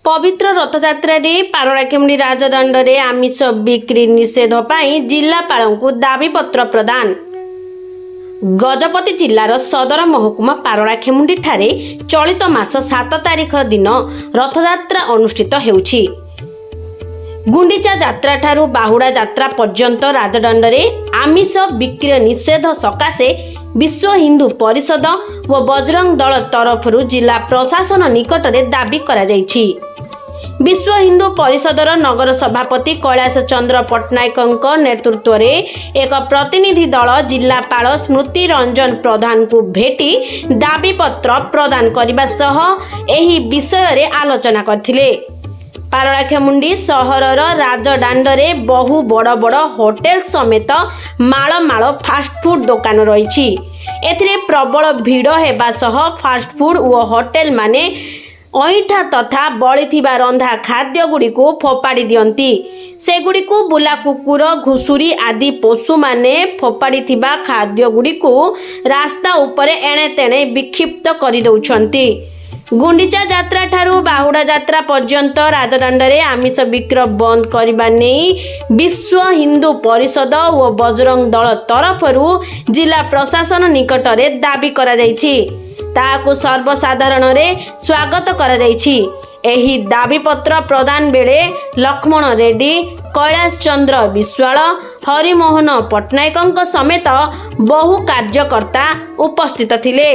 पवित्र रथयात्रा पारଳାଖେମୁଣ୍ଡି राजदंडे आमिष बिक्री निषेध पाई जिलापालଙ୍କୁ दाबीपत्र प्रदान। गजपति जिलार सदर महकुमा पारଳାଖେମୁଣ୍ଡି ठारे चलित मास 7 तारिख दिन रथयात्रा अनुष्ठित हेउछि। गुंडीचा यात्रा ठारू बाहुड़ा यात्रा पर्यंत राजदंडे आमिष बिक्री निषेध सकाशे विश्व हिंदू परिषद व बजरंग दल तरफरु जिला प्रशासन निकट में दाबी करा जायछि। विश्व हिंदू परिषदर नगर सभापति कैलाश चंद्र पट्टनायक नेतृत्व में एक प्रतिनिधि दल जिलापाल स्मृति रंजन प्रधान को भेटी दाबीपत्र प्रदान करने सह एही विषय रे आलोचना करथिले। पारଳାଖେମୁଣ୍ଡି सहरर राजदांडरे बहु बड़ बड़ होटेल समेत माळ माळ फास्टफुड दुकान रही। एथिरे प्रबल भिड़ हेबा सह फास्टफुड व होटेल माने अईठा तथा बलिथिबा रंधा खाद्य गुड़ी को फोपाड़ी दियंती। से गुड़ी को बुला कुकुर घुसुरी आदि पशु माने फोपाड़ी थिबा खाद्य गुड़ी को रास्ता उपरे एणे तेणे विक्षिप्त करि दउछंती। गुंडीचा यात्रा ठारू बाहुड़ा यात्रा पर्यंत राजदांडे आमिष बिक्री बंद करने नहीं विश्व हिंदू परिषद व बजरंग दल तरफरु जिला प्रशासन निकट में दाबी करा जायछि। ताकु सर्वसाधारण रे स्वागत करा जायछि। एही दाबीपत्र प्रदान बेले लक्ष्मण रेड्डी, कैलाश चंद्र विश्वाल, हरिमोहन पट्टनायक समेत बहु कार्यकर्ता उपस्थित थिले।